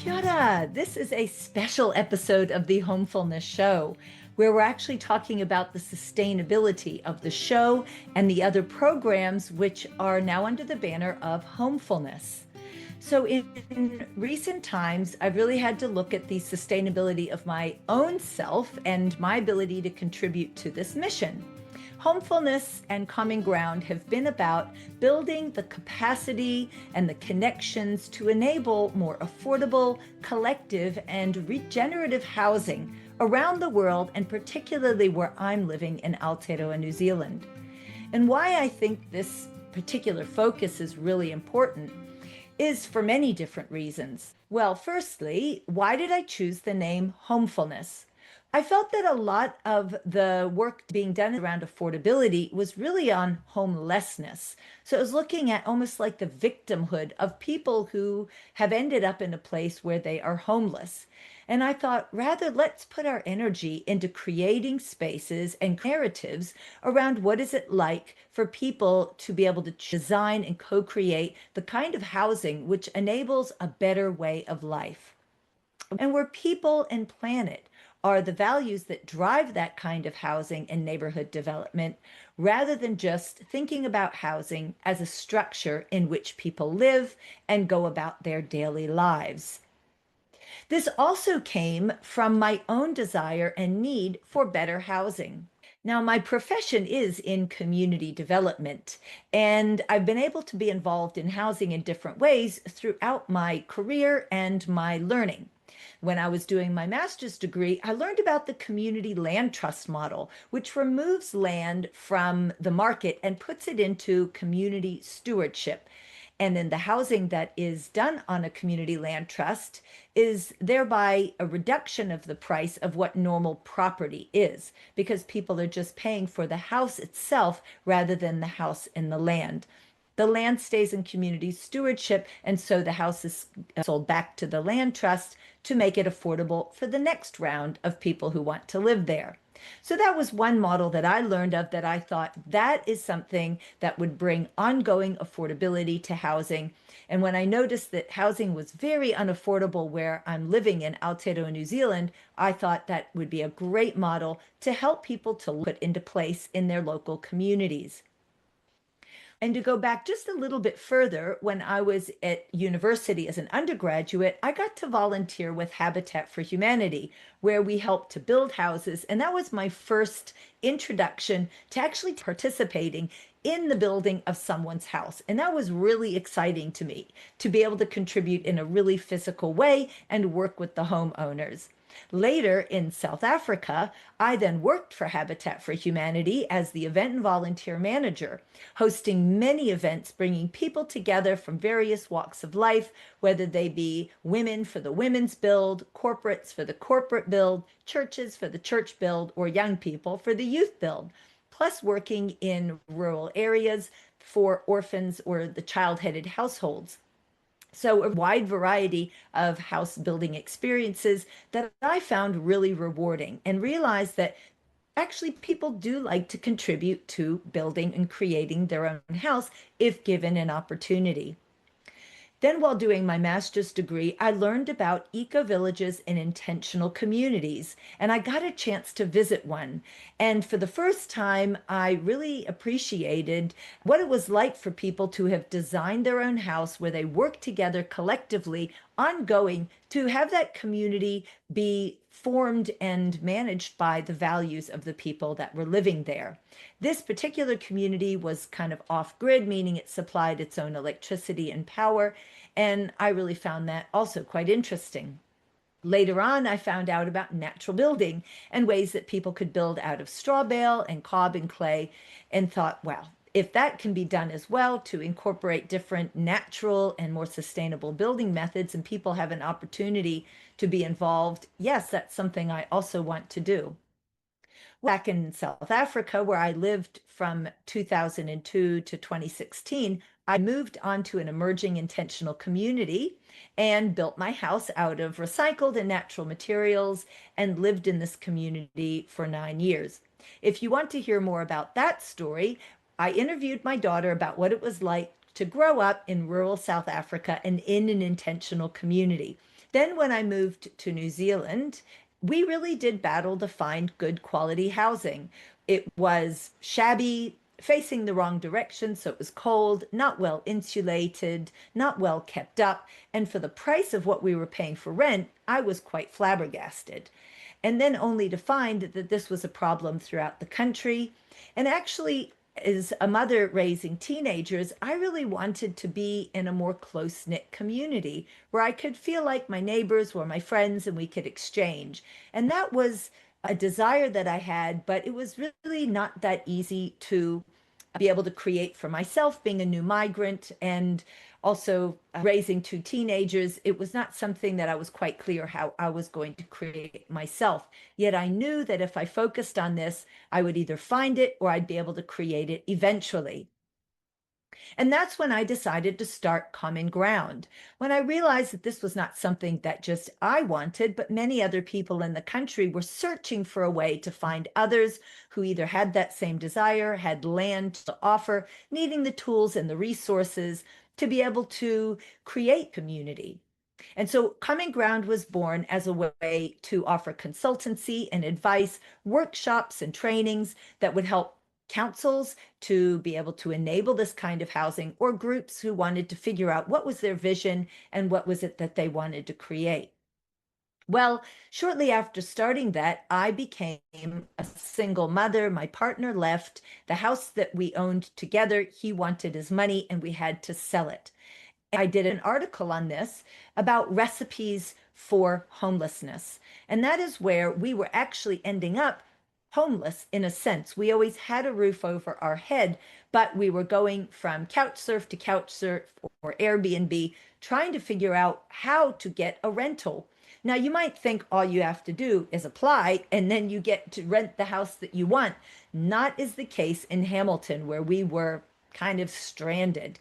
Kia ora. This is a special episode of the Homefullness Show, where we're actually talking about the sustainability of the show and the other programs which are now under the banner of Homefullness. So in recent times, I've really had to look at the sustainability of my own self and my ability to contribute to this mission. Homefullness and Common Ground have been about building the capacity and the connections to enable more affordable, collective, and regenerative housing around the world, and particularly where I'm living in Aotearoa, New Zealand. And why I think this particular focus is really important is for many different reasons. Well, firstly, why did I choose the name Homefullness? I felt that a lot of the work being done around affordability was really on homelessness. So it was looking at almost like the victimhood of people who have ended up in a place where they are homeless. And I thought, rather, let's put our energy into creating spaces and narratives around what is it like for people to be able to design and co-create the kind of housing which enables a better way of life. And where people and planet are the values that drive that kind of housing and neighborhood development, rather than just thinking about housing as a structure in which people live and go about their daily lives. This also came from my own desire and need for better housing. Now, my profession is in community development, and I've been able to be involved in housing in different ways throughout my career and my learning. When I was doing my master's degree, I learned about the community land trust model, which removes land from the market and puts it into community stewardship. And then the housing that is done on a community land trust is thereby a reduction of the price of what normal property is, because people are just paying for the house itself rather than the house in the land. The land stays in community stewardship, and so the house is sold back to the land trust to make it affordable for the next round of people who want to live there. So that was one model that I learned of that I thought that is something that would bring ongoing affordability to housing. And when I noticed that housing was very unaffordable where I'm living in Aotearoa, New Zealand, I thought that would be a great model to help people to put into place in their local communities. And to go back just a little bit further, when I was at university as an undergraduate, I got to volunteer with Habitat for Humanity, where we helped to build houses. And that was my first introduction to actually participating in the building of someone's house. And that was really exciting to me, to be able to contribute in a really physical way and work with the homeowners. Later in South Africa, I then worked for Habitat for Humanity as the event and volunteer manager, hosting many events, bringing people together from various walks of life, whether they be women for the women's build, corporates for the corporate build, churches for the church build, or young people for the youth build, plus working in rural areas for orphans or the child-headed households. So a wide variety of house building experiences that I found really rewarding, and realized that actually people do like to contribute to building and creating their own house if given an opportunity. Then, while doing my master's degree, I learned about ecovillages and intentional communities, and I got a chance to visit one. And for the first time, I really appreciated what it was like for people to have designed their own house where they work together collectively, ongoing, to have that community be formed and managed by the values of the people that were living there. This particular community was kind of off-grid, meaning it supplied its own electricity and power, and I really found that also quite interesting. Later on, I found out about natural building and ways that people could build out of straw bale and cob and clay, and thought, wow, if that can be done as well to incorporate different natural and more sustainable building methods, and people have an opportunity to be involved, yes, that's something I also want to do. Back in South Africa, where I lived from 2002 to 2016, I moved onto an emerging intentional community and built my house out of recycled and natural materials, and lived in this community for 9 years. If you want to hear more about that story, I interviewed my daughter about what it was like to grow up in rural South Africa and in an intentional community. Then when I moved to New Zealand, we really did battle to find good quality housing. It was shabby, facing the wrong direction, so it was cold, not well insulated, not well kept up, and for the price of what we were paying for rent, I was quite flabbergasted. And then only to find that this was a problem throughout the country. And actually, as a mother raising teenagers, I really wanted to be in a more close-knit community where I could feel like my neighbors were my friends and we could exchange. And that was a desire that I had, but it was really not that easy to be able to create for myself, being a new migrant and also raising two teenagers. It was not something that I was quite clear how I was going to create myself. Yet I knew that if I focused on this, I would either find it or I'd be able to create it eventually. And that's when I decided to start Common Ground. When I realized that this was not something that just I wanted, but many other people in the country were searching for a way to find others who either had that same desire, had land to offer, needing the tools and the resources to be able to create community. And so Common Ground was born as a way to offer consultancy and advice, workshops and trainings that would help councils to be able to enable this kind of housing, or groups who wanted to figure out what was their vision and what was it that they wanted to create. Well, shortly after starting that, I became a single mother. My partner left the house that we owned together. He wanted his money and we had to sell it. I did an article on this about recipes for homelessness. And that is where we were actually ending up homeless in a sense. We always had a roof over our head, but we were going from couch surf to couch surf or Airbnb, trying to figure out how to get a rental. Now, you might think all you have to do is apply and then you get to rent the house that you want. Not is the case in Hamilton, where we were kind of stranded.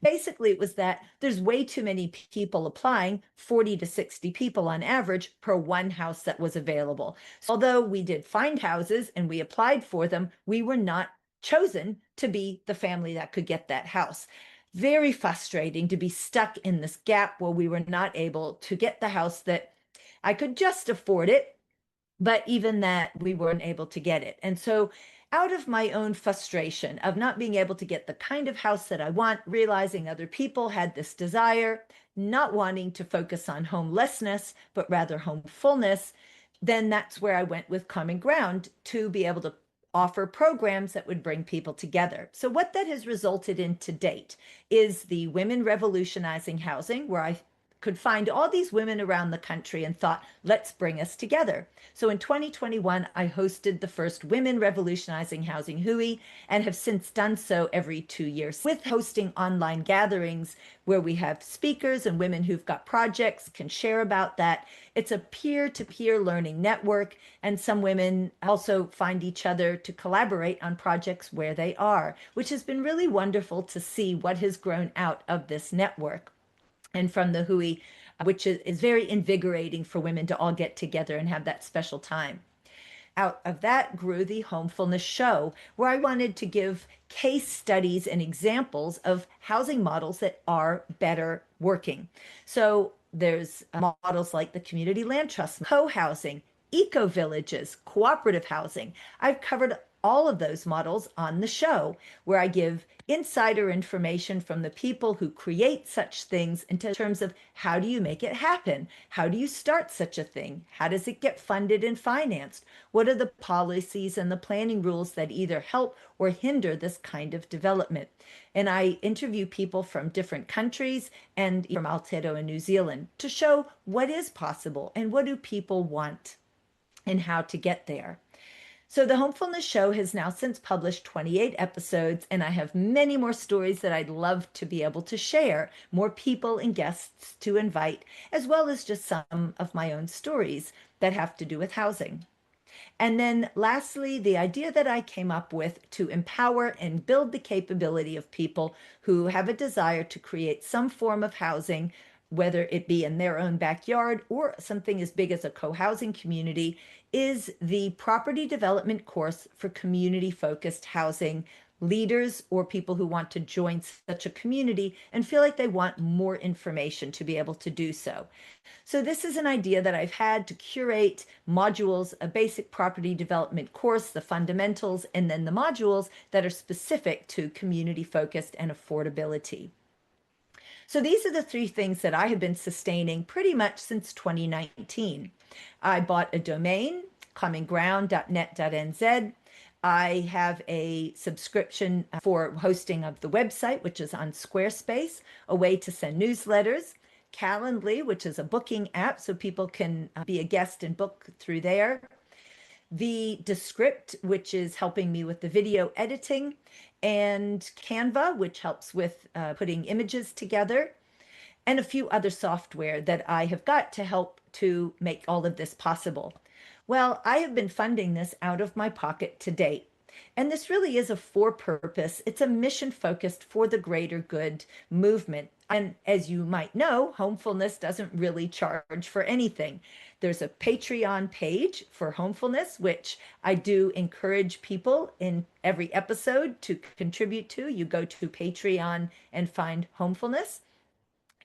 Basically, it was that there's way too many people applying, 40 to 60 people on average per one house that was available. So although we did find houses and we applied for them, we were not chosen to be the family that could get that house. Very frustrating to be stuck in this gap where we were not able to get the house that I could just afford it, but even that we weren't able to get it. And so out of my own frustration of not being able to get the kind of house that I want, realizing other people had this desire, not wanting to focus on homelessness, but rather homefullness, then that's where I went with Common Ground to be able to offer programs that would bring people together. So what that has resulted in to date is the Women Revolutionizing Housing, where I could find all these women around the country and thought, let's bring us together. So in 2021, I hosted the first Women Revolutionizing Housing Hui and have since done so every 2 years with hosting online gatherings where we have speakers and women who've got projects can share about that. It's a peer-to-peer learning network, and some women also find each other to collaborate on projects where they are, which has been really wonderful to see what has grown out of this network and from the Hui, which is very invigorating for women to all get together and have that special time. Out of that grew the Homefullness Show, where I wanted to give case studies and examples of housing models that are better working. So there's models like the community land trust, co-housing, eco-villages, cooperative housing. I've covered all of those models on the show, where I give insider information from the people who create such things in terms of how do you make it happen? How do you start such a thing? How does it get funded and financed? What are the policies and the planning rules that either help or hinder this kind of development? And I interview people from different countries and from Aotearoa New Zealand to show what is possible and what do people want and how to get there. So the Homefullness Show has now since published 28 episodes, and I have many more stories that I'd love to be able to share, more people and guests to invite, as well as just some of my own stories that have to do with housing. And then lastly, the idea that I came up with to empower and build the capability of people who have a desire to create some form of housing, whether it be in their own backyard or something as big as a co-housing community, is the property development course for community-focused housing leaders or people who want to join such a community and feel like they want more information to be able to do so. So this is an idea that I've had to curate modules, a basic property development course, the fundamentals, and then the modules that are specific to community focused and affordability. So these are the three things that I have been sustaining pretty much since 2019. I bought a domain, commonground.net.nz. I have a subscription for hosting of the website, which is on Squarespace, a way to send newsletters. Calendly, which is a booking app, so people can be a guest and book through there. The Descript, which is helping me with the video editing, and Canva, which helps with putting images together, and a few other software that I have got to help to make all of this possible. Well, I have been funding this out of my pocket to date. And this really is a for purpose. It's a mission focused for the greater good movement. And as you might know, Homefullness doesn't really charge for anything. There's a Patreon page for Homefullness, which I do encourage people in every episode to contribute to. You go to Patreon and find Homefullness.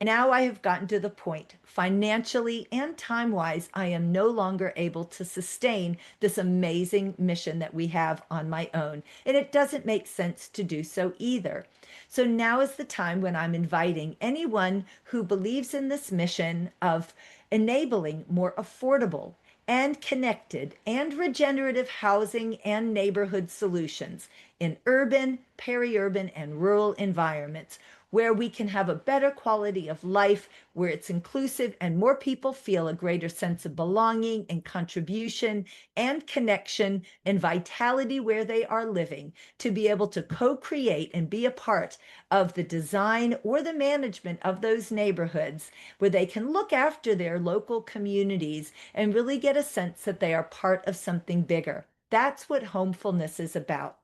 And now I have gotten to the point, financially and time-wise, I am no longer able to sustain this amazing mission that we have on my own. And it doesn't make sense to do so either. So now is the time when I'm inviting anyone who believes in this mission of enabling more affordable and connected and regenerative housing and neighborhood solutions in urban, peri-urban, and rural environments, where we can have a better quality of life, where it's inclusive and more people feel a greater sense of belonging and contribution and connection and vitality where they are living, to be able to co-create and be a part of the design or the management of those neighborhoods, where they can look after their local communities and really get a sense that they are part of something bigger. That's what Homefullness is about.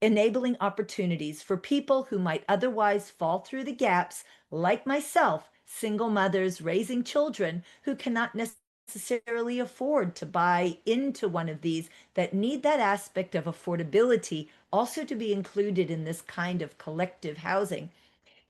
Enabling opportunities for people who might otherwise fall through the gaps, like myself, single mothers raising children who cannot necessarily afford to buy into one of these, that need that aspect of affordability also to be included in this kind of collective housing.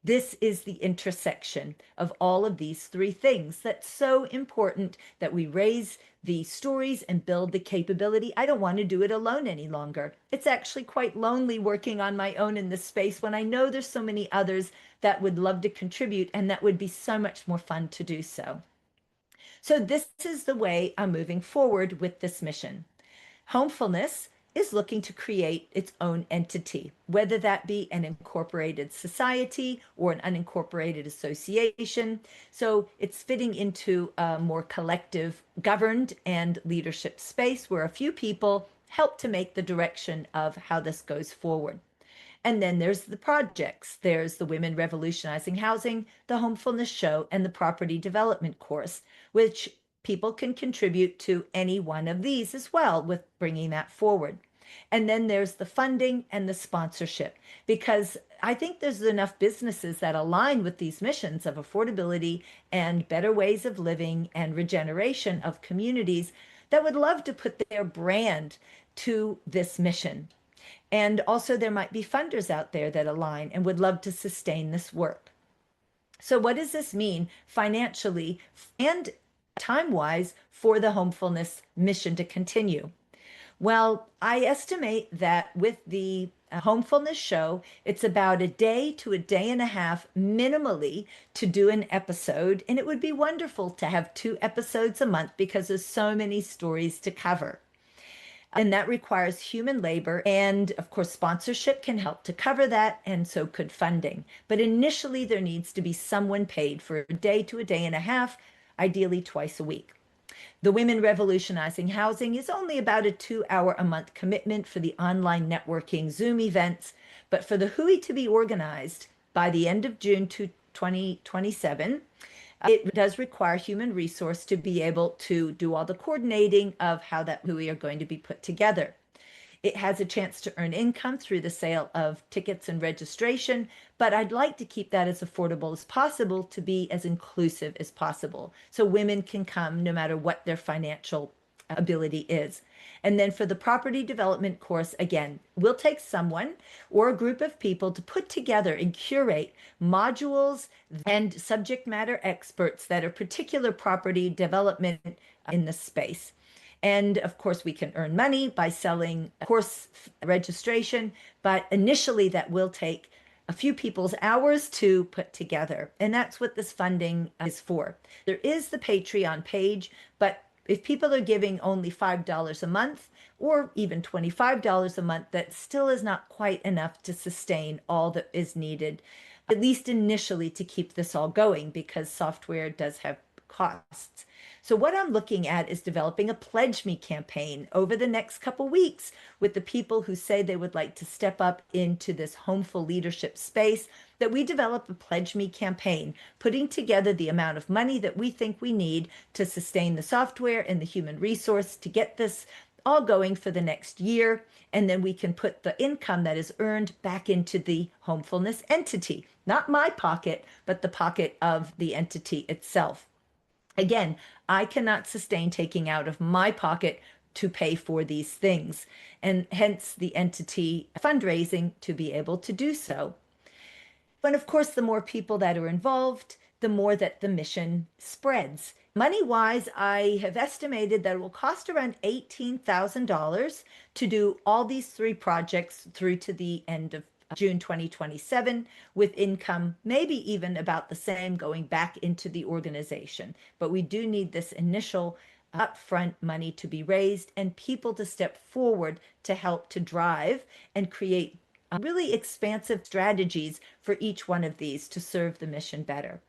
This is the intersection of all of these three things that's so important, that we raise the stories and build the capability. I don't want to do it alone any longer. It's actually quite lonely working on my own in this space when I know there's so many others that would love to contribute, and that would be so much more fun to do so. So this is the way I'm moving forward with this mission. Homefullness is looking to create its own entity, whether that be an incorporated society or an unincorporated association. So it's fitting into a more collective, governed and leadership space where a few people help to make the direction of how this goes forward. And then there's the projects. There's the Women Revolutionizing Housing, the Homefullness Show, and the Property Development course, which people can contribute to any one of these as well with bringing that forward. And then there's the funding and the sponsorship, because I think there's enough businesses that align with these missions of affordability and better ways of living and regeneration of communities that would love to put their brand to this mission. And also there might be funders out there that align and would love to sustain this work. So what does this mean financially and time-wise for the Homefullness mission to continue? Well, I estimate that with the Homefullness Show, it's about a day to a day and a half minimally to do an episode. And it would be wonderful to have 2 episodes a month because there's so many stories to cover. And that requires human labor. And of course, sponsorship can help to cover that, and so could funding. But initially, there needs to be someone paid for a day to a day and a half, ideally twice a week. The Women Revolutionizing Housing is only about a 2-hour-a-month commitment for the online networking Zoom events, but for the HUI to be organized by the end of June 2027, it does require human resource to be able to do all the coordinating of how that HUI are going to be put together. It has a chance to earn income through the sale of tickets and registration, but I'd like to keep that as affordable as possible to be as inclusive as possible, so women can come no matter what their financial ability is. And then for the property development course, again, we'll take someone or a group of people to put together and curate modules and subject matter experts that are particular property development in the space. And of course, we can earn money by selling course registration, but initially that will take a few people's hours to put together. And that's what this funding is for. There is the Patreon page, but if people are giving only $5 a month or even $25 a month, that still is not quite enough to sustain all that is needed, at least initially, to keep this all going, because software does have costs. So what I'm looking at is developing a Pledge Me campaign over the next couple weeks with the people who say they would like to step up into this homeful leadership space, that we develop a Pledge Me campaign, putting together the amount of money that we think we need to sustain the software and the human resource to get this all going for the next year. And then we can put the income that is earned back into the Homefullness entity, not my pocket, but the pocket of the entity itself. Again, I cannot sustain taking out of my pocket to pay for these things, and hence the entity fundraising to be able to do so. But of course, the more people that are involved, the more that the mission spreads. Money-wise, I have estimated that it will cost around $18,000 to do all these 3 projects through to the end of June 2027, with income maybe even about the same going back into the organization. But we do need this initial upfront money to be raised and people to step forward to help to drive and create really expansive strategies for each one of these to serve the mission better.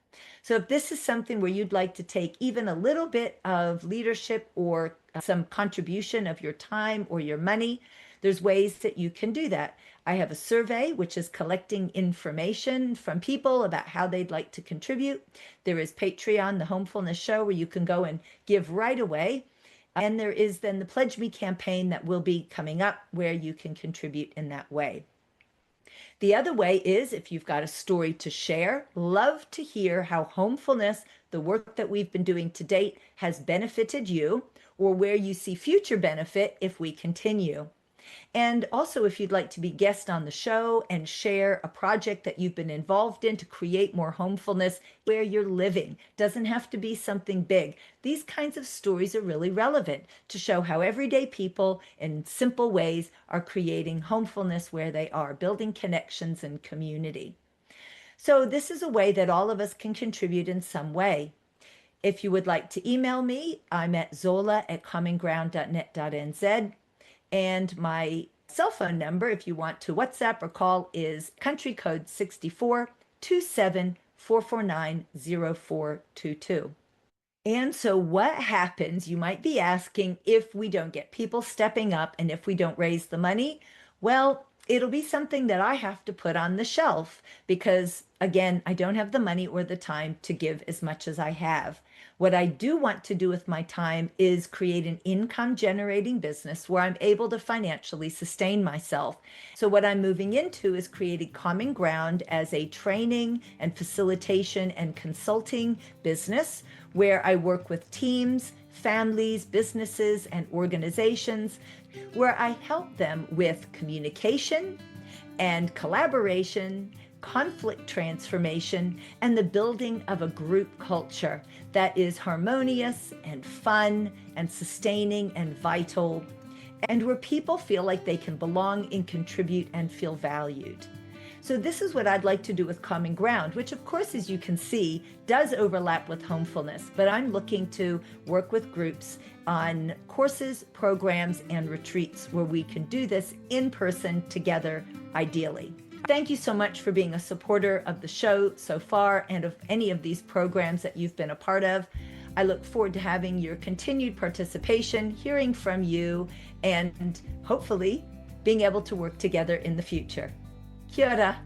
So if this is something where you'd like to take even a little bit of leadership or some contribution of your time or your money, there's ways that you can do that. I have a survey, which is collecting information from people about how they'd like to contribute. There is Patreon, the Homefullness Show, where you can go and give right away. And there is then the Pledge Me campaign that will be coming up where you can contribute in that way. The other way is if you've got a story to share. Love to hear how Homefullness, the work that we've been doing to date, has benefited you, or where you see future benefit if we continue. And also, if you'd like to be guest on the show and share a project that you've been involved in to create more homefullness where you're living, doesn't have to be something big. These kinds of stories are really relevant to show how everyday people in simple ways are creating homefullness where they are, building connections and community. So this is a way that all of us can contribute in some way. If you would like to email me, I'm at zola@commonground.net.nz. And my cell phone number, if you want to WhatsApp or call, is country code 64-27-449-0422. And so what happens, you might be asking, if we don't get people stepping up and if we don't raise the money? Well, it'll be something that I have to put on the shelf because, again, I don't have the money or the time to give as much as I have. What I do want to do with my time is create an income generating business where I'm able to financially sustain myself. So what I'm moving into is creating Common Ground as a training and facilitation and consulting business where I work with teams, families, businesses, and organizations, where I help them with communication and collaboration, conflict transformation, and the building of a group culture that is harmonious and fun and sustaining and vital, and where people feel like they can belong and contribute and feel valued. So this is what I'd like to do with Common Ground, which of course, as you can see, does overlap with Homefullness, but I'm looking to work with groups on courses, programs, and retreats where we can do this in person together, ideally. Thank you so much for being a supporter of the show so far and of any of these programs that you've been a part of. I look forward to having your continued participation, hearing from you, and hopefully being able to work together in the future. Kia ora.